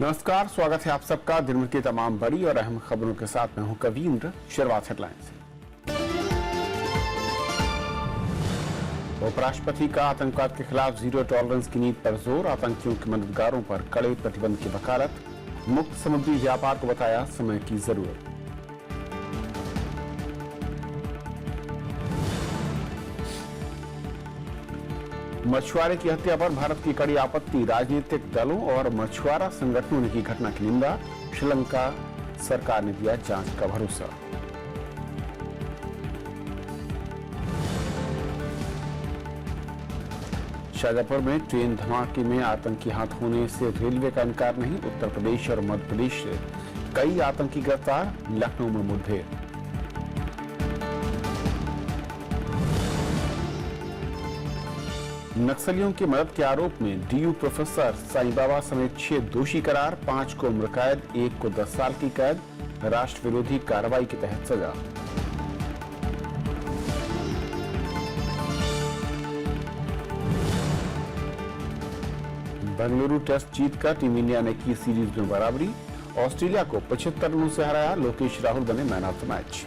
नमस्कार, स्वागत है आप सबका दिन भर की तमाम बड़ी और अहम खबरों के साथ। मैं हूं कवींद्र। शुरुआत हेडलाइन से। उपराष्ट्रपति का आतंकवाद के खिलाफ जीरो टॉलरेंस की नीति पर जोर, आतंकियों के मददगारों पर कड़े प्रतिबंध की वकालत, मुक्त समुद्री व्यापार को बताया समय की जरूरत। मछुआरे की हत्या पर भारत की कड़ी आपत्ति, राजनीतिक दलों और मछुआरा संगठनों ने की घटना की निंदा, श्रीलंका सरकार ने दिया जांच का भरोसा। शाजापुर में ट्रेन धमाके में आतंकी हाथ होने से रेलवे का इनकार नहीं, उत्तर प्रदेश और मध्य प्रदेश से कई आतंकी गिरफ्तार, लखनऊ में मुठभेड़। नक्सलियों की मदद के आरोप में डीयू प्रोफेसर साईं बाबा समेत 6 दोषी करार, 5 को उम्र कैद, 1 को 10 साल की कैद, राष्ट्र विरोधी कार्रवाई के तहत सजा। बेंगलुरु टेस्ट जीतकर टीम इंडिया ने की सीरीज में बराबरी, ऑस्ट्रेलिया को 75 रनों से हराया, लोकेश राहुल बने मैन ऑफ द मैच।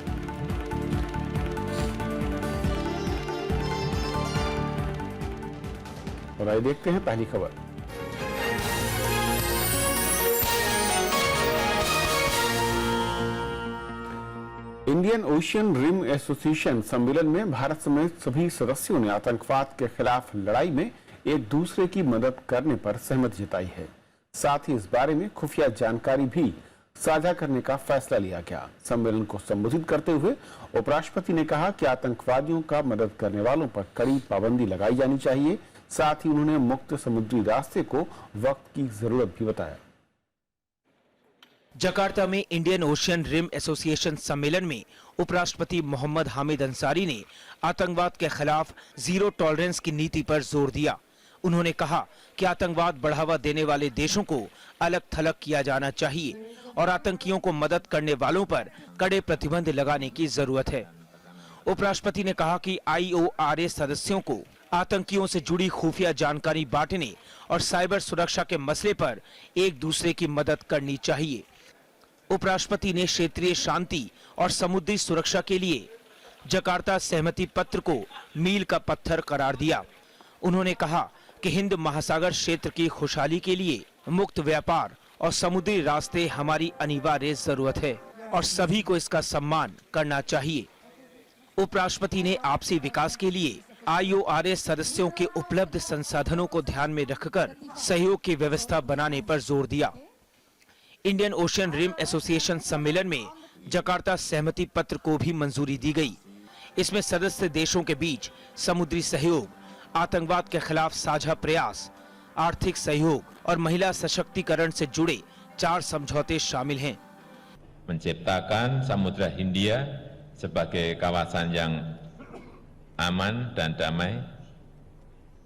और आइए देखते हैं पहली खबर। इंडियन ओशियन रिम एसोसिएशन सम्मेलन में भारत समेत सभी सदस्यों ने आतंकवाद के खिलाफ लड़ाई में एक दूसरे की मदद करने पर सहमति जताई है। साथ ही इस बारे में खुफिया जानकारी भी साझा करने का फैसला लिया गया। सम्मेलन को संबोधित करते हुए उपराष्ट्रपति ने कहा कि आतंकवादियों का मदद करने वालों पर कड़ी पाबंदी लगाई जानी चाहिए। साथ ही उन्होंने मुक्त समुद्री रास्ते को वक्त की जरूरत भी बताया। जकार्ता में इंडियन ओशियन रिम एसोसिएशन सम्मेलन में उपराष्ट्रपति मोहम्मद हामिद अंसारी ने आतंकवाद के खिलाफ जीरो टॉलरेंस की नीति पर जोर दिया। उन्होंने कहा कि आतंकवाद बढ़ावा देने वाले देशों को अलग थलग किया जाना चाहिए और आतंकियों को मदद करने वालों पर कड़े प्रतिबंध लगाने की जरूरत है। उपराष्ट्रपति ने कहा कि IORA सदस्यों को आतंकियों से जुड़ी खुफिया जानकारी बांटने और साइबर सुरक्षा के मसले पर एक दूसरे की मदद करनी चाहिए। उपराष्ट्रपति ने क्षेत्रीय शांति और समुद्री सुरक्षा के लिए जकार्ता सहमति पत्र को मील का पत्थर करार दिया। उन्होंने कहा कि हिंद महासागर क्षेत्र की खुशहाली के लिए मुक्त व्यापार और समुद्री रास्ते हमारी अनिवार्य जरूरत है और सभी को इसका सम्मान करना चाहिए। उपराष्ट्रपति ने आपसी विकास के लिए IORA सदस्यों के उपलब्ध संसाधनों को ध्यान में रखकर सहयोग की व्यवस्था बनाने पर जोर दिया। इंडियन ओशियन रिम एसोसिएशन सम्मेलन में जकार्ता सहमति पत्र को भी मंजूरी दी गई। इसमें सदस्य देशों के बीच समुद्री सहयोग, आतंकवाद के खिलाफ साझा प्रयास, आर्थिक सहयोग और महिला सशक्तिकरण से जुड़े 4 समझौते शामिल हैं। menciptakan Samudra Hindia sebagai kawasan yang aman dan damai,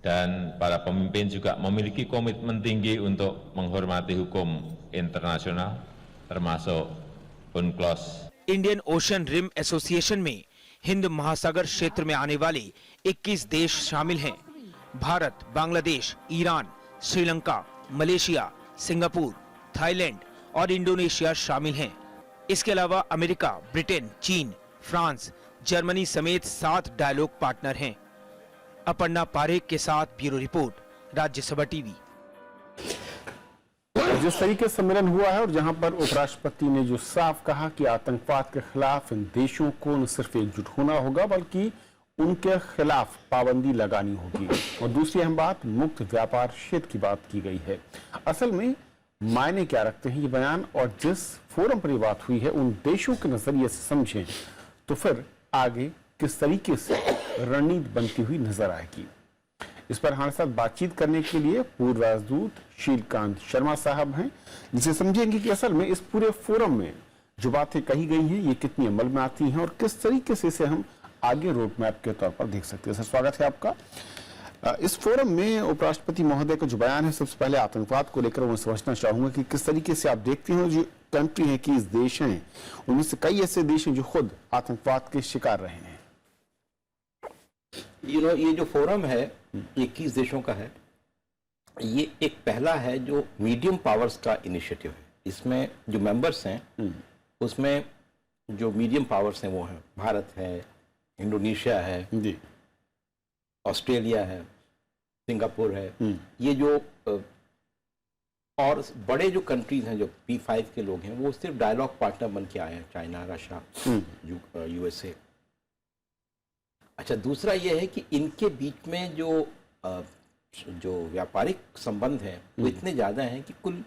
dan para pemimpin juga memiliki komitmen tinggi untuk menghormati hukum internasional termasuk UNCLOS। Indian Ocean Rim Association में हिंद महासागर क्षेत्र में आने वाले 21 देश शामिल हैं। Bharat, Bangladesh, Iran, Sri Lanka, Malaysia, Singapore, Thailand और इंडोनेशिया शामिल हैं। इसके अलावा अमेरिका, ब्रिटेन, चीन, फ्रांस, जर्मनी समेत 7 डायलॉग पार्टनर हैं। अपर्णा पारेख के साथ ब्यूरो रिपोर्ट, राज्यसभा टीवी। जिस तरीके से सम्मेलन हुआ है और जहां पर उपराष्ट्रपति ने जो साफ कहा कि आतंकवाद के खिलाफ इन देशों को न सिर्फ एकजुट होना होगा बल्कि उनके खिलाफ पाबंदी लगानी होगी। और दूसरी अहम बात, मुक्त व्यापार क्षेत्र की बात की गई है। असल में मायने क्या रखते हैं ये बयान, और जिस फोरम पर ये बात हुई है उन देशों के नजरिए से समझें तो फिर आगे किस तरीके से रणनीति बनती हुई नजर आएगी। इस पर हमारे साथ बातचीत करने के लिए पूर्व राजदूत शीलकांत शर्मा साहब हैं, जिसे समझेंगे कि असल में इस पूरे फोरम में जो बातें कही गई हैं ये कितनी अमल में आती हैं और किस तरीके से इसे हम आगे रोड मैप के तौर पर देख सकते हैं। सर, स्वागत है आपका। इस फोरम में उपराष्ट्रपति महोदय का जो बयान है, सबसे पहले आतंकवाद को लेकर मैं समझना चाहूंगा कि किस तरीके से आप देखते हैं जो कंट्री है कि इस देश हैं उनमें से कई ऐसे देश हैं जो खुद आतंकवाद के शिकार रहे हैं। ये जो फोरम है 21 देशों का है ये एक पहला है जो मीडियम पावर्स का इनिशिएटिव है। इसमें जो मेंबर्स हैं उसमें जो मीडियम पावर्स हैं वो हैं भारत है, इंडोनेशिया है जी, ऑस्ट्रेलिया है, सिंगापुर है। ये जो और बड़े जो कंट्रीज हैं जो P5 के लोग हैं वो सिर्फ डायलॉग पार्टनर बन के आए हैं, चाइना, रशिया, USA। अच्छा, दूसरा ये है कि इनके बीच में जो व्यापारिक संबंध हैं वो इतने ज़्यादा हैं कि कुल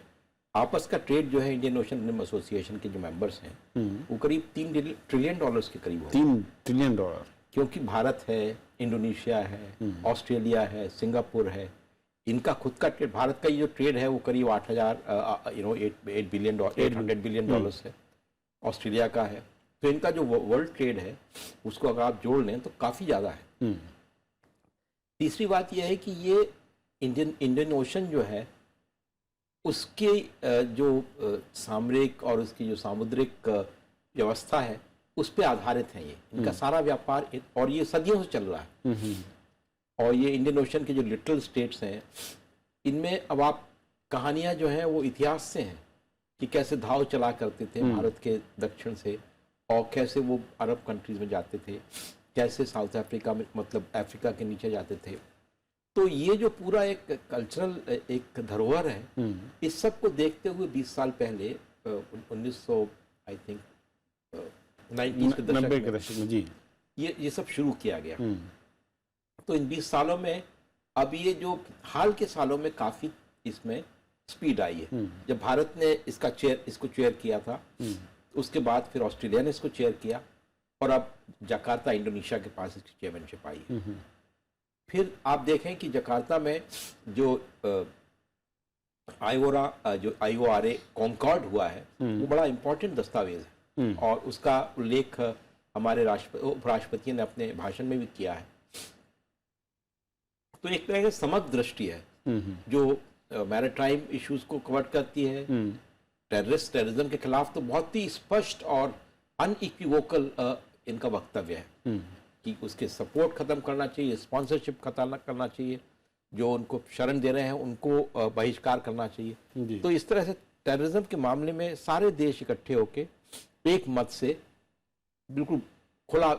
आपस का ट्रेड जो है इंडियन ओशन रिम एसोसिएशन के जो मेंबर्स हैं वो करीब $3 ट्रिलियन के करीब हो, $3 ट्रिलियन, क्योंकि भारत है, इंडोनेशिया है, ऑस्ट्रेलिया है, सिंगापुर है। इनका खुद का ट्रेड, भारत का ये जो ट्रेड है वो करीब $800 बिलियन है, ऑस्ट्रेलिया का है। तो इनका जो वर्ल्ड ट्रेड है उसको अगर आप जोड़ लें तो काफ़ी ज़्यादा है। तीसरी बात यह है कि ये इंडियन ओशन जो है उसके जो सामरिक और उसकी जो सामुद्रिक व्यवस्था है उस पर आधारित है। ये इनका सारा व्यापार और ये सदियों से चल रहा है। और ये इंडियन ओशन के जो लिटल स्टेट्स हैं इनमें अब आप कहानियां जो हैं वो इतिहास से हैं कि कैसे धाव चला करते थे भारत के दक्षिण से और कैसे वो अरब कंट्रीज में जाते थे, कैसे साउथ अफ्रीका में, मतलब अफ्रीका के नीचे जाते थे। तो ये जो पूरा एक कल्चरल एक धरोहर है, इस सब को देखते हुए 20 साल पहले 1900 आई थिंक 90 के दशक में जी ये सब शुरू किया गया। तो इन 20 सालों में अब ये जो हाल के सालों में काफी इसमें स्पीड आई है। जब भारत ने इसको चेयर किया था, उसके बाद फिर ऑस्ट्रेलिया ने इसको चेयर किया और अब जकार्ता इंडोनेशिया के पास इसकी चेयरमैनशिप आई है। फिर आप देखें कि जकार्ता में जो IORA कॉन्कॉर्ड हुआ है वो बड़ा इंपॉर्टेंट दस्तावेज है और उसका उल्लेख हमारे उपराष्ट्रपति ने अपने भाषण में भी किया है। तो एक तरह की समग्र दृष्टि है जो मैरीटाइम इश्यूज को कवर करती है। टेररिज्म के खिलाफ तो बहुत ही स्पष्ट और अनइक्विवोकल इनका वक्तव्य है कि उसके सपोर्ट खत्म करना चाहिए, स्पॉन्सरशिप खत्म करना चाहिए, जो उनको शरण दे रहे हैं उनको बहिष्कार करना चाहिए। तो इस तरह से टेररिज्म के मामले में सारे देश इकट्ठे होके एक मत से बिल्कुल खुला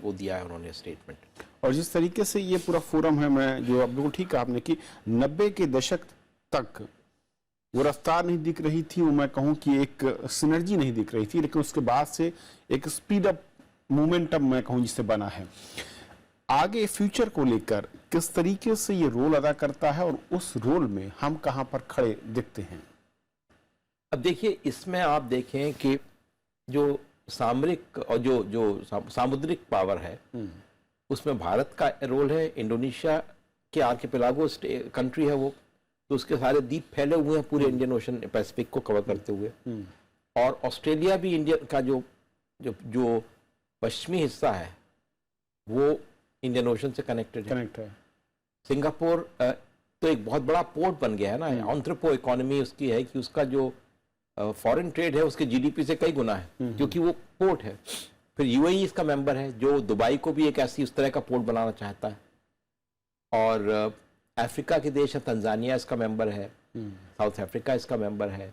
वो दिया है उन्होंने स्टेटमेंट। और जिस तरीके से ये पूरा फोरम है, मैं जो बिल्कुल ठीक कहा आपने कि 90 के दशक तक वो रफ्तार नहीं दिख रही थी, वो मैं कहूँ कि एक सिनर्जी नहीं दिख रही थी, लेकिन उसके बाद से एक स्पीड अप मोमेंटम मैं कहूँ जिससे बना है। आगे फ्यूचर को लेकर किस तरीके से ये रोल अदा करता है और उस रोल में हम कहाँ पर खड़े दिखते हैं? अब देखिए, इसमें आप देखें कि जो सामरिक और जो सामुद्रिक पावर है उसमें भारत का रोल है। इंडोनेशिया के आर्किपेलागो कंट्री है वो, तो उसके सारे द्वीप फैले हुए हैं पूरे इंडियन ओशन पैसिफिक को कवर करते हुए। और ऑस्ट्रेलिया भी इंडियन का जो पश्चिमी हिस्सा है वो इंडियन ओशन से कनेक्टेड है। सिंगापुर तो एक बहुत बड़ा पोर्ट बन गया है ना, एंथ्रोपो इकोनॉमी उसकी है कि उसका जो फॉरेन ट्रेड है उसके GDP से कई गुना है क्योंकि वो पोर्ट है। फिर UAE इसका मेंबर है जो दुबई को भी एक ऐसी उस तरह का पोर्ट बनाना चाहता है। और अफ्रीका के देश है, तंजानिया इसका मेंबर है, साउथ अफ्रीका इसका मेंबर है।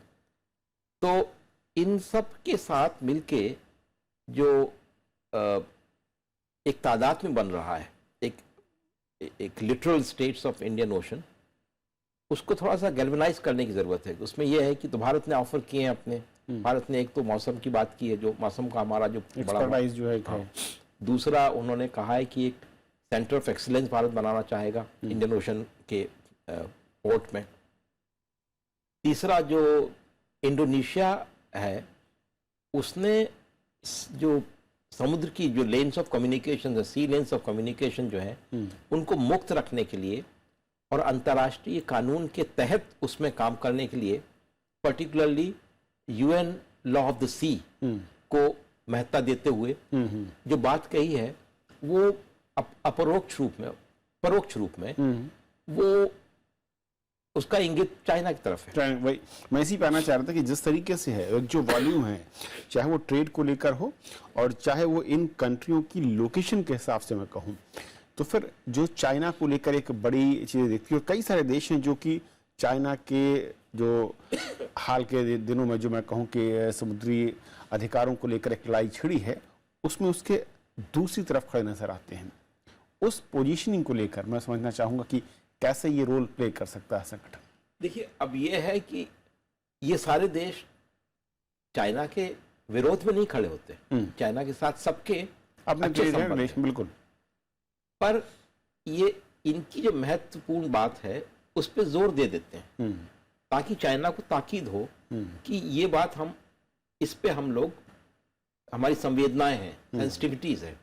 तो इन सब के साथ मिलके जो एक तादाद में बन रहा है एक literal states of Indian ocean, उसको थोड़ा सा गैल्वेनाइज करने की जरूरत है। उसमें यह है कि तो भारत ने ऑफर किए हैं अपने, भारत ने एक तो मौसम की बात की है, जो मौसम का हमारा जो बड़ा जो है। दूसरा उन्होंने कहा है कि एक सेंटर ऑफ एक्सीलेंस भारत बनाना चाहेगा इंडियन ओशन के पोर्ट में। तीसरा जो इंडोनेशिया है उसने जो समुद्र की जो lanes of communication, sea lanes of communication जो है उनको मुक्त रखने के लिए और अंतर्राष्ट्रीय कानून के तहत उसमें काम करने के लिए particularly UN law of the sea को महत्ता देते हुए जो बात कही है वो परोक्ष रूप में वो उसका इंगित चाइना की तरफ है। वही मैं इसी पे आना चाह रहा था कि जिस तरीके से है जो वॉल्यूम है, चाहे वो ट्रेड को लेकर हो और चाहे वो इन कंट्रियों की लोकेशन के हिसाब से मैं कहूँ, तो फिर जो चाइना को लेकर एक बड़ी चीज़ देखती है। कई सारे देश हैं जो कि चाइना के जो हाल के दिनों में जो मैं कहूँ कि समुद्री अधिकारों को लेकर एक लड़ाई छिड़ी है, उसमें उसके दूसरी तरफ खड़े नजर आते हैं। उस पोजीशनिंग को लेकर मैं समझना चाहूंगा कि कैसे ये रोल प्ले कर सकता है संगठन। देखिए, अब ये है कि ये सारे देश चाइना के विरोध में नहीं खड़े होते, चाइना के साथ सबके अपने अच्छे संबंध हैं। बिल्कुल, पर ये इनकी जो महत्वपूर्ण बात है उस पर जोर दे देते हैं ताकि चाइना को ताकीद हो कि ये बात इस पे हम लोग, हमारी संवेदनाएं हैं, सेंसिटिविटीज है।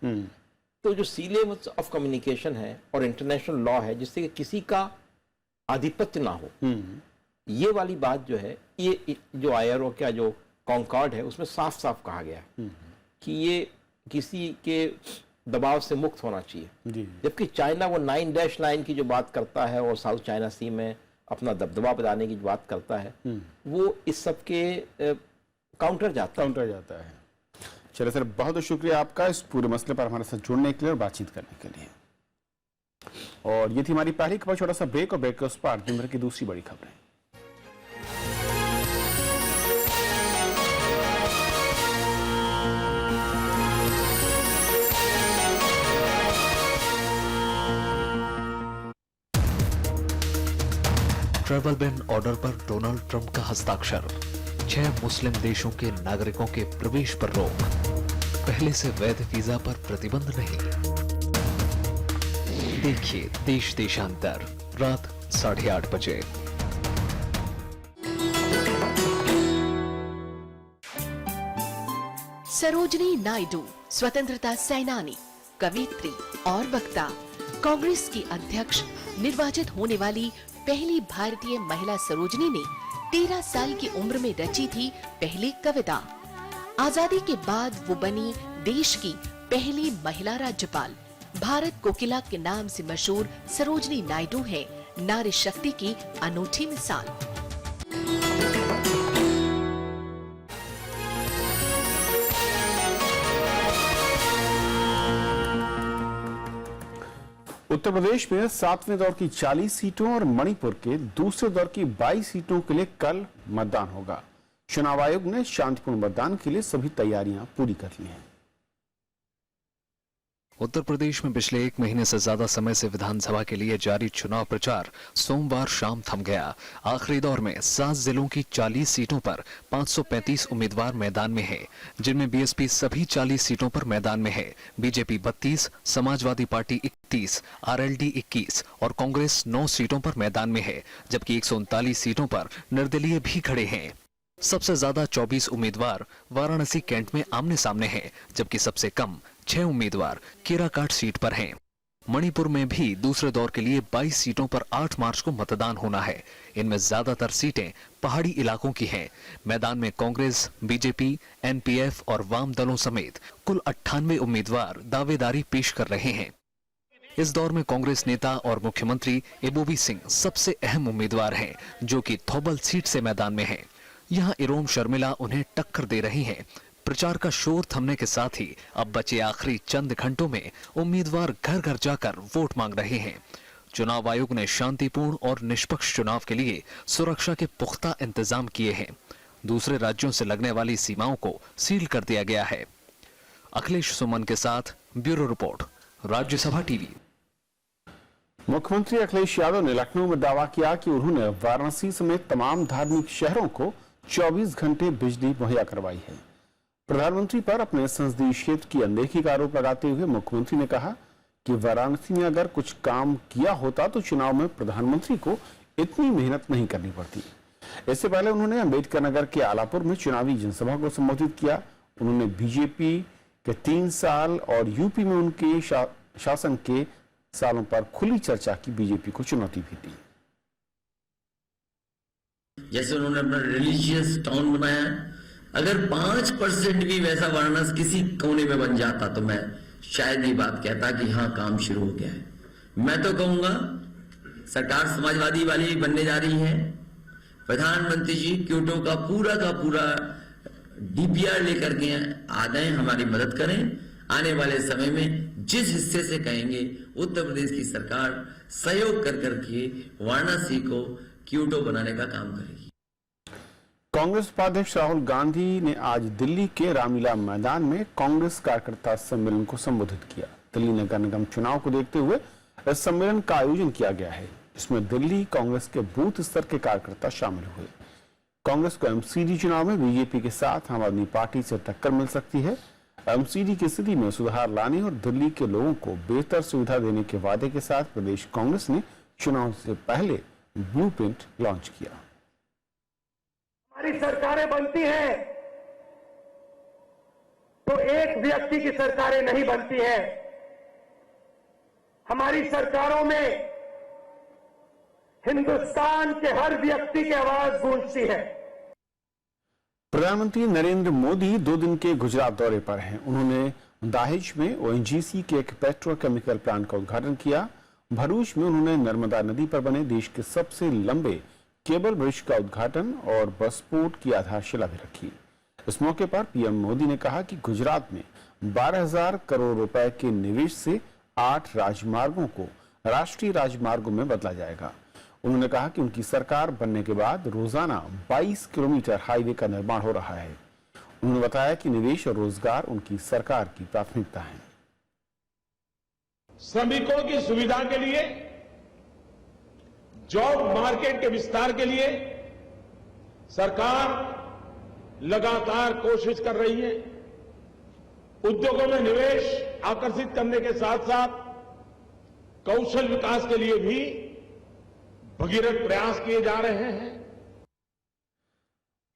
तो जो सी लेवल्स ऑफ कम्युनिकेशन है और इंटरनेशनल लॉ है जिससे कि किसी का आधिपत्य ना हो, ये वाली बात जो है, ये जो IRO का जो कॉन्कॉर्ड है उसमें साफ साफ कहा गया है कि ये किसी के दबाव से मुक्त होना चाहिए। जबकि चाइना वो 9-9 की जो बात करता है और साउथ चाइना सी में अपना दबदबा बनाने की जो बात करता है, वो इस सब के काउंटर जाता है। चलिए सर, बहुत बहुत शुक्रिया आपका इस पूरे मसले पर हमारे साथ जुड़ने के लिए और बातचीत करने के लिए। और ये थी हमारी पहली खबर। छोटा सा ब्रेक, और ब्रेक के उस पार दिन भर की दूसरी बड़ी खबरें। ट्रैवल बैन ऑर्डर पर डोनाल्ड ट्रंप का हस्ताक्षर। 6 मुस्लिम देशों के नागरिकों के प्रवेश पर रोक। पहले से वैध वीजा पर प्रतिबंध नहीं। देखिए देश देशांतर, रात 8:30 बजे। सरोजनी नायडू स्वतंत्रता सेनानी, कवयित्री और वक्ता, कांग्रेस की अध्यक्ष निर्वाचित होने वाली पहली भारतीय महिला सरोजनी ने 13 साल की उम्र में रची थी पहली कविता। आजादी के बाद वो बनी देश की पहली महिला राज्यपाल। भारत कोकिला के नाम से मशहूर सरोजनी नायडू है नारी शक्ति की अनूठी मिसाल। उत्तर प्रदेश में 7वें दौर की 40 सीटों और मणिपुर के दूसरे दौर की 22 सीटों के लिए कल मतदान होगा। चुनाव आयोग ने शांतिपूर्ण मतदान के लिए सभी तैयारियां पूरी कर ली हैं। उत्तर प्रदेश में पिछले 1 महीने से ज्यादा समय से विधानसभा के लिए जारी चुनाव प्रचार सोमवार शाम थम गया। आखिरी दौर में 7 जिलों की 40 सीटों पर 535 उम्मीदवार मैदान में हैं, जिनमें बीएसपी सभी 40 सीटों पर मैदान में है। बीजेपी 32, समाजवादी पार्टी 31, आरएलडी 21 और कांग्रेस 9 सीटों पर मैदान में है, जबकि 139 सीटों पर निर्दलीय भी खड़े हैं। सबसे ज्यादा 24 उम्मीदवार वाराणसी कैंट में आमने सामने हैं, जबकि सबसे कम 6 उम्मीदवार केराकाट सीट पर हैं। मणिपुर में भी दूसरे दौर के लिए 22 सीटों पर 8 मार्च को मतदान होना है। इनमें ज्यादातर सीटें पहाड़ी इलाकों की हैं। मैदान में कांग्रेस, बीजेपी, एनपीएफ और वाम दलों समेत कुल 98 उम्मीदवार दावेदारी पेश कर रहे हैं। इस दौर में कांग्रेस नेता और मुख्यमंत्री एबोवी सिंह सबसे अहम उम्मीदवार हैं, जो कि थौबल सीट से मैदान में हैं। यहाँ इरोम शर्मिला उन्हें टक्कर दे रही हैं। प्रचार का शोर थमने के साथ ही अब बचे आखिरी चंद घंटों में उम्मीदवार घर घर जाकर वोट मांग रहे हैं। चुनाव आयोग ने शांतिपूर्ण और निष्पक्ष चुनाव के लिए सुरक्षा के पुख्ता इंतजाम किए हैं। दूसरे राज्यों से लगने वाली सीमाओं को सील कर दिया गया है। अखिलेश सुमन के साथ ब्यूरो रिपोर्ट, राज्यसभा टीवी। मुख्यमंत्री अखिलेश यादव ने लखनऊ में दावा किया कि उन्होंने वाराणसी समेत तमाम धार्मिक शहरों को 24 घंटे बिजली मुहैया करवाई है। प्रधानमंत्री पर अपने संसदीय क्षेत्र की अनदेखी का आरोप लगाते हुए मुख्यमंत्री ने कहा कि वाराणसी में अगर कुछ काम किया होता तो चुनाव में प्रधानमंत्री को इतनी मेहनत नहीं करनी पड़ती। इससे पहले उन्होंने अंबेडकर नगर के आलापुर में चुनावी जनसभा को संबोधित किया। उन्होंने बीजेपी के 3 साल और यूपी में उनके शासन के सालों पर खुली चर्चा की बीजेपी को चुनौती भी दी। जैसे उन्होंने अपना रिलीजियस टाउन बनाया, अगर 5% भी वैसा वाराणसी किसी कोने में बन जाता तो मैं शायद ये बात कहता कि हाँ काम शुरू हो गया है। मैं तो कहूंगा सरकार समाजवादी वाली बनने जा रही है। प्रधानमंत्री जी क्योटो का पूरा डीपीआर लेकर के आ जाएं, हमारी मदद करें। आने वाले समय में जिस हिस्से से कहेंगे उत्तर प्रदेश की सरकार सहयोग कर करके वाराणसी को क्यूटो बनाने का काम करेगी। कांग्रेस उपाध्यक्ष राहुल गांधी ने आज दिल्ली के रामलीला मैदान में कांग्रेस कार्यकर्ता सम्मेलन को संबोधित किया। दिल्ली नगर निगम चुनाव को देखते हुए इस सम्मेलन का आयोजन किया गया है, जिसमें दिल्ली कांग्रेस के बूथ स्तर के कार्यकर्ता शामिल हुए। कांग्रेस को एमसीडी चुनाव में बीजेपी के साथ आम आदमी पार्टी से टक्कर मिल सकती है। एमसीडी की स्थिति में सुधार लाने और दिल्ली के लोगों को बेहतर सुविधा देने के वादे के साथ प्रदेश कांग्रेस ने चुनाव से पहले ब्लूप्रिंट लॉन्च किया। हमारी सरकारें बनती हैं तो एक व्यक्ति की सरकारें नहीं बनती हैं। हमारी सरकारों में हिंदुस्तान के हर व्यक्ति की आवाज गूंजती है। प्रधानमंत्री नरेंद्र मोदी 2 दिन के गुजरात दौरे पर हैं। उन्होंने दाहिज में ओएनजीसी के एक पेट्रोकेमिकल प्लांट का उद्घाटन किया। भरूच में उन्होंने नर्मदा नदी पर बने देश के सबसे लंबे केबल ब्रिज का उद्घाटन और बसपोर्ट की आधारशिला भी रखी। इस मौके पर पीएम मोदी ने कहा कि गुजरात में 12,000 करोड़ रुपए के निवेश से 8 राजमार्गों को राष्ट्रीय राजमार्गों में बदला जाएगा। उन्होंने कहा कि उनकी सरकार बनने के बाद रोजाना 22 किलोमीटर हाईवे का निर्माण हो रहा है। उन्होंने बताया कि निवेश और रोजगार उनकी सरकार की प्राथमिकता है। श्रमिकों की सुविधा के लिए, जॉब मार्केट के विस्तार के लिए सरकार लगातार कोशिश कर रही है। उद्योगों में निवेश आकर्षित करने के साथ साथ कौशल विकास के लिए भी भगीरथ प्रयास किए जा रहे हैं।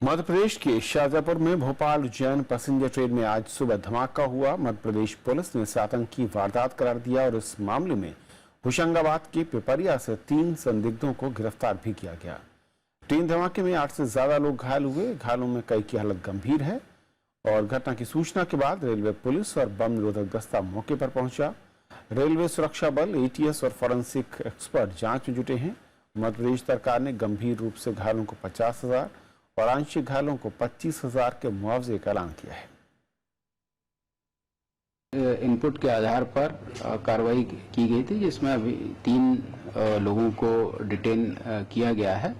मध्य प्रदेश के शाजापुर में भोपाल उज्जैन पैसेंजर ट्रेन में आज सुबह धमाका हुआ। मध्य प्रदेश पुलिस ने इसे आतंकी वारदात करार दिया और इस मामले में होशंगाबाद के पिपरिया से 3 संदिग्धों को गिरफ्तार भी किया गया। ट्रेन धमाके में 8 से ज्यादा लोग घायल हुए। घायलों में कई की हालत गंभीर है और घटना की सूचना के बाद रेलवे पुलिस और बम निरोधक दस्ता मौके पर पहुंचा। रेलवे सुरक्षा बल, एटीएस और फॉरेंसिक एक्सपर्ट जांच में जुटे हैं। मध्य प्रदेश सरकार ने गंभीर रूप से घायलों को 50,000 और आंशिक घायलों को 25,000 के मुआवजे का ऐलान किया है। इनपुट के आधार पर कार्रवाई की गई थी, जिसमें अभी 3 लोगों को डिटेन किया गया है।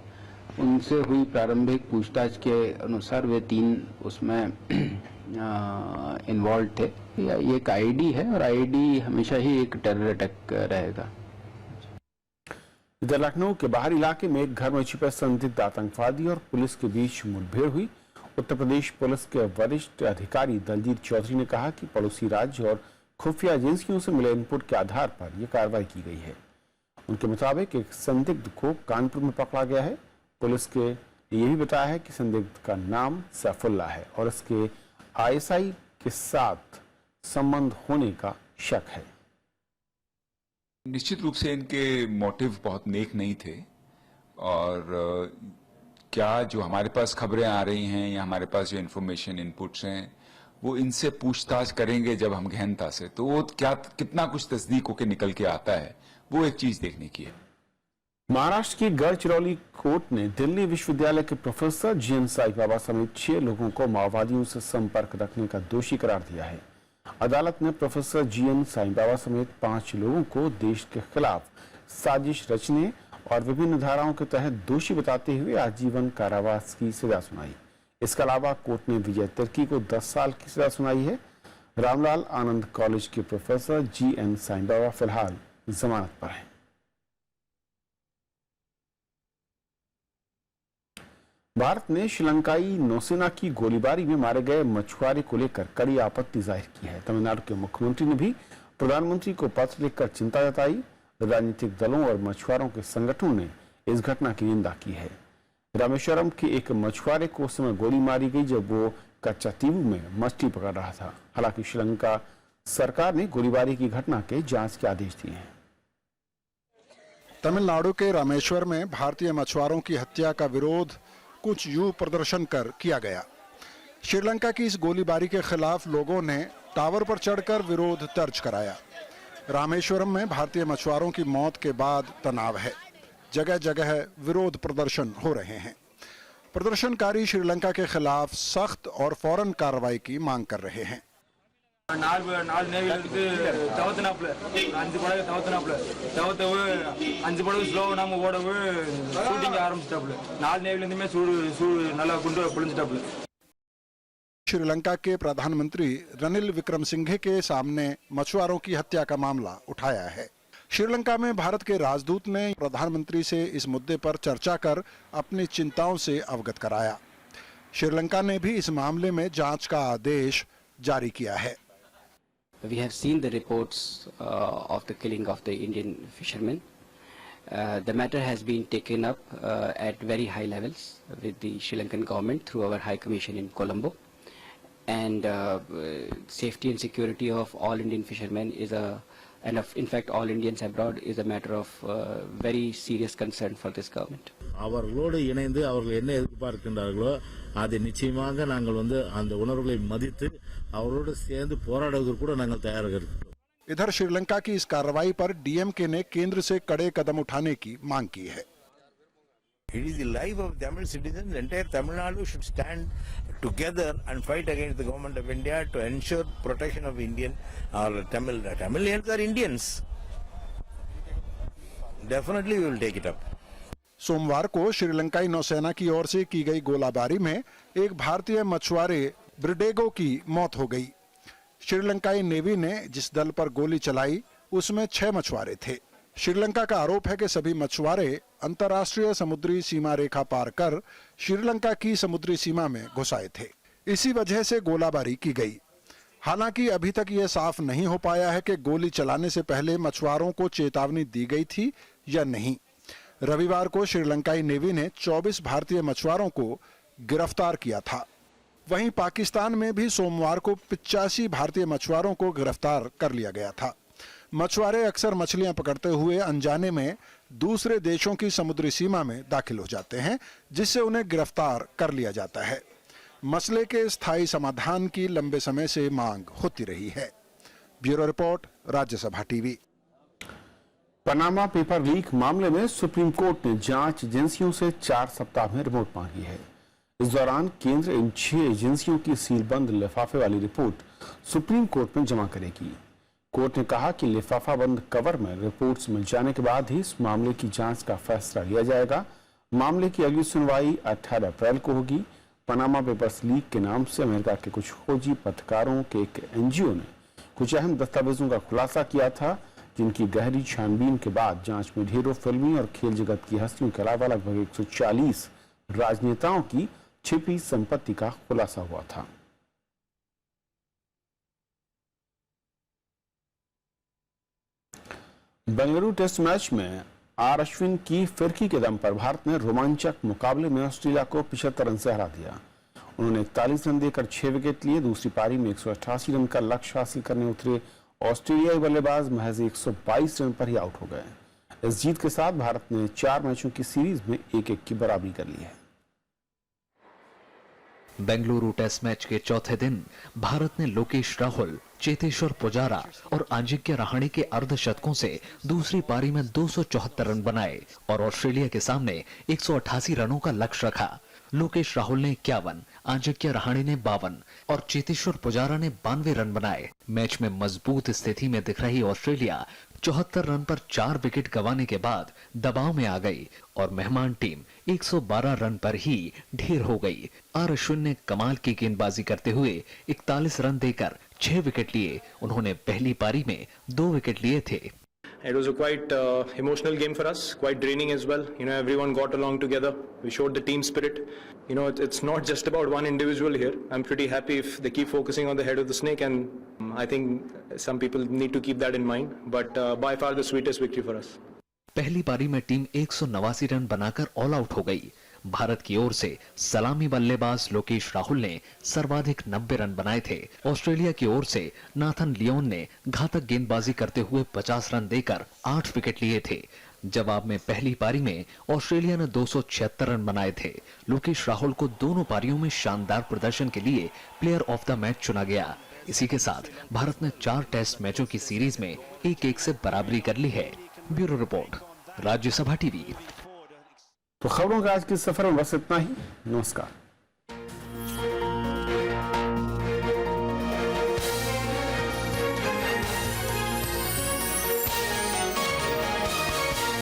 उनसे हुई प्रारंभिक पूछताछ के अनुसार वे 3 उसमें इन्वॉल्व थे। ये एक आईडी है और आईडी हमेशा ही एक टेरर अटैक रहेगा। इधर लखनऊ के बाहरी इलाके में एक घर में छिपे संदिग्ध आतंकवादी और पुलिस के बीच मुठभेड़ हुई। उत्तर प्रदेश पुलिस के वरिष्ठ अधिकारी दलजीत चौधरी ने कहा कि पड़ोसी राज्य और खुफिया एजेंसियों से मिले इनपुट के आधार पर यह कार्रवाई की गई है। उनके मुताबिक एक संदिग्ध को कानपुर में पकड़ा गया है। पुलिस के ये भी बताया है कि संदिग्ध का नाम सैफुल्ला है और इसके आईएसआई के साथ संबंध होने का शक है। निश्चित रूप से इनके मोटिव बहुत नेक नहीं थे और क्या जो हमारे पास खबरें आ रही हैं या हमारे पास जो इन्फॉर्मेशन इनपुट्स हैं वो इनसे पूछताछ करेंगे जब हम गहनता से, तो वो क्या कितना कुछ तस्दीक होकर निकल के आता है, वो एक चीज देखने की है। महाराष्ट्र की गढ़चिरौली कोर्ट ने दिल्ली विश्वविद्यालय के प्रोफेसर जीएन साई बाबा समेत 6 लोगों को माओवादियों से संपर्क रखने का दोषी करार दिया है। अदालत ने प्रोफेसर जीएन साई बाबा समेत 5 लोगों को देश के खिलाफ साजिश रचने और विभिन्न धाराओं के तहत दोषी बताते हुए आजीवन कारावास की सजा सुनाई। इसके अलावा कोर्ट ने विजय तिर्की को 10 साल की सजा सुनाई है। रामलाल आनंद कॉलेज के प्रोफेसर जीएन साई बाबा फिलहाल जमानत पर हैं। भारत ने श्रीलंकाई नौसेना की गोलीबारी में मारे गए मछुआरे को लेकर कड़ी आपत्ति जाहिर की है। तमिलनाडु के मुख्यमंत्री ने भी प्रधानमंत्री को पत्र लिखकर चिंता जताई। राजनीतिक दलों और मछुआरों के संगठनों ने इस घटना की निंदा की है। रामेश्वरम के एक मछुआरे को उस समय गोली मारी गई जब वो कच्चातीवू में मछली पकड़ रहा था। हालांकि श्रीलंका सरकार ने गोलीबारी की घटना के जांच के आदेश दिए हैं। तमिलनाडु के रामेश्वर में भारतीय मछुआरों की हत्या का विरोध कुछ युवा प्रदर्शन कर किया गया। श्रीलंका की इस गोलीबारी के खिलाफ लोगों ने टावर पर चढ़कर विरोध दर्ज कराया। रामेश्वरम में भारतीय मछुआरों की मौत के बाद तनाव है। जगह जगह विरोध प्रदर्शन हो रहे हैं। प्रदर्शनकारी श्रीलंका के खिलाफ सख्त और फौरन कार्रवाई की मांग कर रहे हैं। நாலு நேவில இருந்து தவத்தினாப்புல 5 படகு தவத்தினாப்புல தவத்தவு 5 படகு ஸ்லோ நாம ஓடவு ஷூட்டிங் ஆரம்பிச்சிட்டாப்புல 4 நேவில இருந்துமே சூடு நல்லா குண்டு பொழிஞ்சிட்டாப்புல। श्रीलंका के प्रधानमंत्री रनिल विक्रमसिंघे के सामने मछुआरों की हत्या का मामला उठाया है। श्रीलंका में भारत के राजदूत ने प्रधानमंत्री से इस मुद्दे पर चर्चा कर अपनी चिंताओं से अवगत कराया। श्रीलंका ने भी इस मामले में जांच का आदेश जारी किया है। We have seen the reports of the killing of the Indian fishermen. The matter has been taken up at very high levels with the Sri Lankan government through our High Commission in Colombo. And safety and security of all Indian fishermen is in fact all Indians abroad is a matter of very serious concern for this government. அவர்களோடு இணைந்து அவர்கள் என்ன எதிர்பார்க்கின்றார்களோ அதை நிச்சயமாக நாங்கள் அந்த உணர்வுகளை மதித்து அவரோடு சேர்ந்து போராடுவதற்கு கூட நாங்கள் तैयार இருக்கிறோம்। इधर श्रीलंका की इस कार्रवाई पर डीएमके ने केंद्र से कड़े कदम उठाने की मांग की है। It is the life of Tamil citizens. The entire Tamil Nadu should stand together and fight against the government of India to ensure protection of Indian or Tamilians are Indians. Definitely we will take it up. सोमवार को श्रीलंकाई नौसेना की ओर से की गई गोलाबारी में एक भारतीय मछुआरे ब्रिडेगो की मौत हो गई। श्रीलंकाई नेवी ने जिस दल पर गोली चलाई उसमें 6 मछुआरे थे। श्रीलंका का आरोप है कि सभी मछुआरे अंतर्राष्ट्रीय समुद्री सीमा रेखा पार कर श्रीलंका की समुद्री सीमा में घुस आए थे। इसी वजह से गोलाबारी की गई। हालांकि अभी तक यह साफ नहीं हो पाया है कि गोली चलाने से पहले मछुआरों को चेतावनी दी गई थी या नहीं। रविवार को श्रीलंकाई नेवी ने 24 भारतीय मछुआरों को गिरफ्तार किया था। वहीं पाकिस्तान में भी सोमवार को 85 भारतीय मछुआरों को गिरफ्तार कर लिया गया था। मछुआरे अक्सर मछलियां पकड़ते हुए अनजाने में दूसरे देशों की समुद्री सीमा में दाखिल हो जाते हैं, जिससे उन्हें गिरफ्तार कर लिया जाता है। मसले के स्थायी समाधान की लंबे समय से मांग होती रही है। Bureau report, Rajya Sabha TV. Panama paper leak मामले में सुप्रीम कोर्ट ने जांच एजेंसियों से 4 सप्ताह में रिपोर्ट मांगी है। इस दौरान केंद्र इन 6 एजेंसियों की सीलबंद लिफाफे वाली रिपोर्ट सुप्रीम कोर्ट में जमा करेगी। कोर्ट ने कहा कि लिफाफा बंद कवर में रिपोर्ट्स मिल जाने के बाद ही इस मामले की जांच का फैसला लिया जाएगा। मामले की अगली सुनवाई 18 अप्रैल को होगी। पनामा पेपर्स लीक के नाम से अमेरिका के कुछ खोजी पत्रकारों के एक एनजीओ ने कुछ अहम दस्तावेजों का खुलासा किया था, जिनकी गहरी छानबीन के बाद जांच में ढेरों फिल्मी और खेल जगत की हस्तियों के अलावा लगभग 140 राजनेताओं की छिपी संपत्ति का खुलासा हुआ था। बेंगलुरु टेस्ट मैच में आर अश्विन की फिरकी के दम पर भारत ने रोमांचक मुकाबले में ऑस्ट्रेलिया को 75 रन से हरा दिया। उन्होंने 41 रन देकर 6 विकेट लिए। दूसरी पारी में 188 रन का लक्ष्य हासिल करने उतरे ऑस्ट्रेलियाई बल्लेबाज महज 122 रन पर ही आउट हो गए। इस जीत के साथ भारत ने 4 मैचों की सीरीज में 1-1 की बराबरी कर ली है। बेंगलुरु टेस्ट मैच के चौथे दिन भारत ने लोकेश राहुल, चेतेश्वर पुजारा और अजिंक्य रहाणे के अर्धशतकों से दूसरी पारी में 274 रन बनाए और ऑस्ट्रेलिया के सामने 188 रनों का लक्ष्य रखा। लोकेश राहुल ने 51, अजिंक्य रहाणे ने 52 और चेतेश्वर पुजारा ने 92 रन बनाए। मैच में मजबूत स्थिति में दिख रही ऑस्ट्रेलिया 74 रन पर 4 विकेट गंवाने के बाद दबाव में आ गई और मेहमान टीम 112 रन पर ही ढेर हो गई। आर अश्विन ने कमाल की गेंदबाजी करते हुए 41 रन देकर 6 विकेट लिए। उन्होंने पहली पारी में 2 विकेट लिए थे। It was a quite emotional game for us, quite draining as well. Everyone got along together. We showed the team spirit. It's not just about one individual here. I'm pretty happy if they keep focusing on the head of the snake, and I think some people need to keep that in mind. But by far the sweetest victory for us. पहली पारी में team 189 run बनाकर all out हो गई। भारत की ओर से सलामी बल्लेबाज लोकेश राहुल ने सर्वाधिक 90 रन बनाए थे। ऑस्ट्रेलिया की ओर से नाथन लियोन ने घातक गेंदबाजी करते हुए 50 रन देकर 8 विकेट लिए थे। जवाब में पहली पारी में ऑस्ट्रेलिया ने 276 रन बनाए थे। लोकेश राहुल को दोनों पारियों में शानदार प्रदर्शन के लिए प्लेयर ऑफ द मैच चुना गया। इसी के साथ भारत ने 4 टेस्ट मैचों की सीरीज में 1-1 से बराबरी कर ली है। Bureau report, Rajya Sabha TV. तो खबरों का आज के सफर में बस इतना ही। नमस्कार।